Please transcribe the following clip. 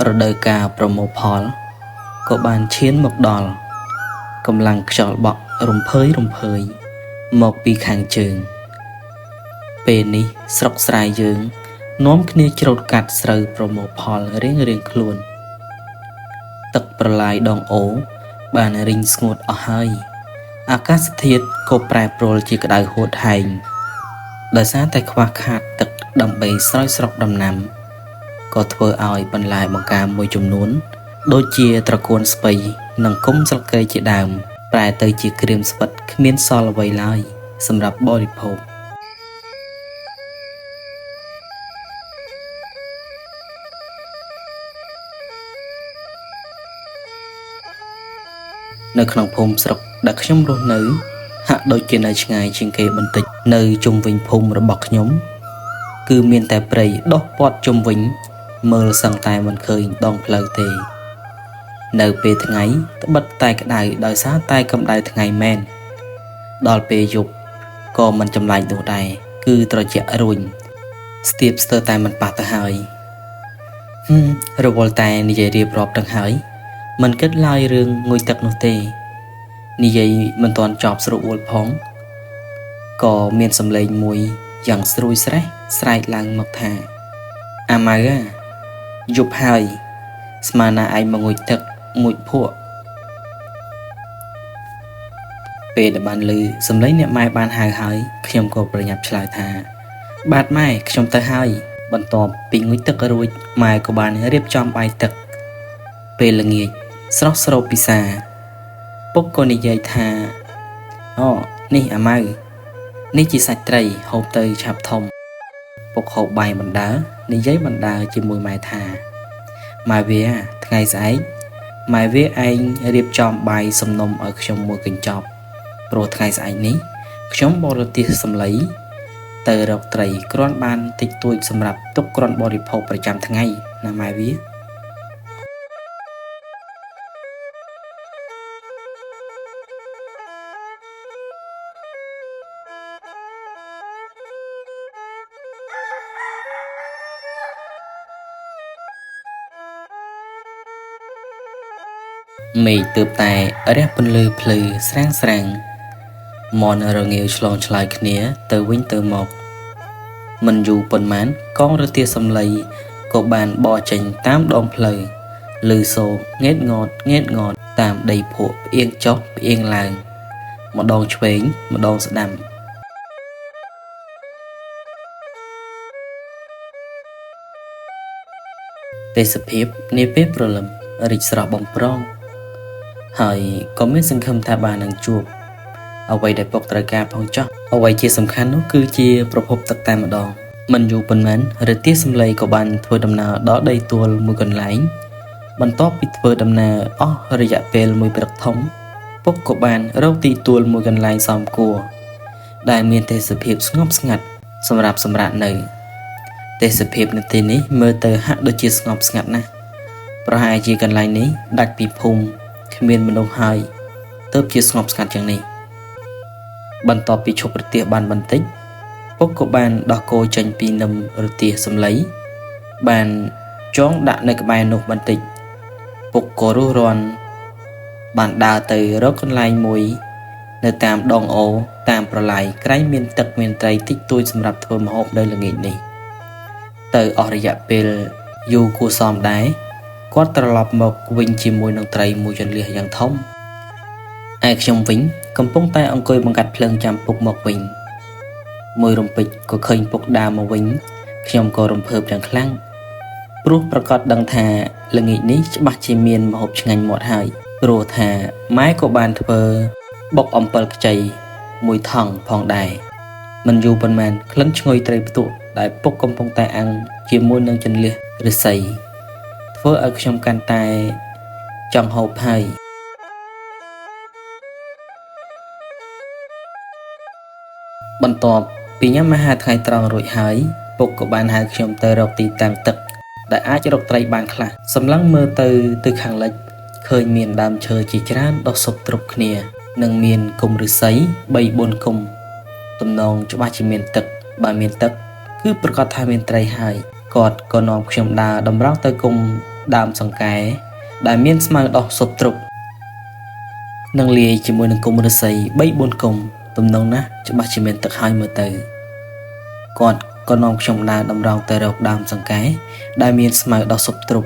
រដូវកាលប្រមូលផលក៏បានឈានមកដល់កម្លាំងខ្យល់បក់រំភើយមកពីខាងជើងពេលនេះស្រុកស្រែយើងនាំគ្នាច្រូតកាត់ស្រូវប្រមូលផលរៀងខ្លួនទឹកប្រឡាយដងអូបានរីងស្ងួតអស់ហើយអាកាសធាតុក៏ប្រែប្រួលជាក្តៅហួតហែងដោយសារតែខ្វះខាតទឹកដើម្បីស្រោចស្រពដំណាំក៏ធ្វើឲ្យបន្លែបង្ការមួយចំនួនដូចជាត្រកួនស្ពៃនិងគុម្ពស្លឹកគ្រៃជាដើមប្រែទៅជាក្រៀមស្វិតគ្មានសល់អ្វីឡើយសម្រាប់បរិភោគនៅក្នុងភូមិស្រុកដែលខ្ញុំរស់នៅហាក់ដូចជានៅឆ្ងាយជាងគេបន្តិចនៅជុំវិញភូមិរបស់ខ្ញុំគឺមានតែព្រៃដុះព័ទ្ធជុំវិញមើលសឹងតែមិនឃើញដងផ្លូវទេនៅពេលថ្ងៃត្បិតតែក្តៅដោយសារតែកម្ដៅថ្ងៃមែនដល់ពេលយប់ក៏មិនចម្លែកនោះដែរគឺត្រជាក់រួញស្ទាបស្ទើរតែមិនប៉ះទៅហើយរវល់តែនិយាយរៀបរាប់ទាំងហើយមិនគិតឡើយរឿងងុយទឹកនោះទេនិយាយមិនទាន់ចប់ស្រួលផងក៏មានសំឡេងមួយយ៉ាងស្រួយស្រេះស្រែកឡើងមកថាអាម៉ៅយប់ហើយស្មានណាឯងមកងុយទឹកមួយភក់ពេលដែលបានឮសំឡេងអ្នកម៉ែបានហៅហើយខ្ញុំក៏ប្រញាប់ឆ្លើយថាបាទម៉ែខ្ញុំទៅហើយបន្ទាប់ពីងុយទឹករួចម៉ែក៏បានរៀបចំបាយទឹកពេលល្ងាចស្រស់ស្រូបពិសាពុកក៏និយាយថាអូនេះអាម៉ៅនេះជាសាច់ត្រីហូបទៅឆាប់ធំពុកហូបបាយបណ្ដើនិយាយបណ្ដើជាមួយម៉ែថាម៉ែវាថ្ងៃស្អែកម៉ែវាឯងរៀបចំបាយសំណុំឲ្យខ្ញុំមួយកញ្ចប់ព្រោះថ្ងៃស្អែកនេះខ្ញុំបរទេសសម្លៃទៅរកត្រីគ្រាន់បានតិចតួចសម្រាប់ទុកគ្រាន់បរិភោគប្រចាំថ្ងៃណាម៉ែវាមេឃទើបតែរះពន្លឺភ្លឺស្រាងមនរងាវឆ្លងឆ្លើយគ្នាទៅវិញទៅមកមិនយូរប៉ុន្មានកងរទេះសម្លៃក៏បានបរចេញតាមដងផ្លូវលឺសូរងេតងត់តាមដីភក់ផ្អៀងចុះផ្អៀងឡើងម្ដងឆ្វេងម្ដងស្ដាំទេសភាពនាពេលព្រលឹមរីកស្រស់បំព្រងហើយក៏មានសង្ឃឹមថាបាននឹងជួបអ្វីដែលពុកត្រូវការផងចោះអ្វីជាសំខាន់នោះគឺជាប្រភពទឹកតែម្ដងមិនយូរប៉ុន្មានរទេះសម្លៃក៏បានធ្វើដំណើរដល់ដីទួលមួយកន្លែងបន្ទាប់ពីធ្វើដំណើរអស់រយៈពេលមួយព្រឹកធំពុកក៏បានរកទីទួលមួយកន្លែងសមគួរដែលមានទេសភាពស្ងប់ស្ងាត់សម្រាប់សម្រាកនៅទេសភាពនៅទីនេះមើលទៅហាក់ដូចជាស្ងប់ស្ងាត់ណាស់ប្រហែលជាកន្លែងនេះដាច់ពីភូមិគ្មានមនុស្សហើយទើបជាស្ងប់ស្ងាត់យ៉ាងនេះបន្ទាប់ពីឈប់រទេះបានបន្តិចពុកក៏បានដោះគោចេញពីនឹមរទេះសម្លៃបានចងដាក់នៅក្បែរនោះបន្តិចពុកក៏រុះរាន់បានដើរទៅរកកន្លែងមួយនៅតាមដងអូតាមប្រឡាយក្រែងមានទឹកមានត្រីតិចតួចសម្រាប់ធ្វើម្ហូបនៅល្ងាចនេះទៅអស់រយៈពេលយូរគួរសមដែរគាត់ត្រឡប់មកវិញជាមួយនឹងត្រីមួយចន្លះយ៉ាងធំឯខ្ញុំវិញកំពុងតែអង្គុយបង្កាត់ភ្លើងចាំពុកមកវិញមួយរំពេចក៏ឃើញពុកដើរមកវិញខ្ញុំក៏រំភើបយ៉ាងខ្លាំងព្រោះប្រកាសដឹងថាល្ងាចនេះច្បាស់ជាមានម្ហូបឆ្ងាញ់មាត់ហើយព្រោះថាម៉ែក៏បានធ្វើបុកអំពិលខ្ចីមួយថង់ផងដែរមិនយូរប៉ុន្មានក្លិនឈ្ងុយត្រីផ្ទក់ដែលពុកកំពុងតែអាំងជាមួយនឹងចន្លះឫស្សីធ្វើឲ្យខ្ញុំកាន់តែចង់ហូបហើយបន្ទាប់ពីញ៉ាំអាហារថ្ងៃត្រង់រួចហើយពុកក៏បានហៅខ្ញុំទៅរកទីតាំងទឹកដែលអាចរកត្រីបានខ្លះសម្លឹងមើលទៅខាងលិចឃើញមានដើមឈើជាច្រើនដុះស៊ុបទ្រប់គ្នានិងមានគុម្ពឫស្សី 3-4 គុម្ពទំនងច្បាស់ជាមានទឹកបើមានទឹកគឺប្រកាសថាមានត្រីហើយគាត់ក៏នាំខ្ញុំដើរតម្រង់ទៅគុម្ព ដើមសង្កែដែលមានស្មៅដុះសពទ្រុបនឹងលាយជាមួយនឹងគុម្ពឫស្សី 3-4 គុម្ពទំនងណាស់ច្បាស់ជាមានទឹកហើយមើលទៅគាត់ក៏នាំខ្ញុំដើរតម្រង់ទៅរកដើមសង្កែដែលមានស្មៅដុះសពទ្រុប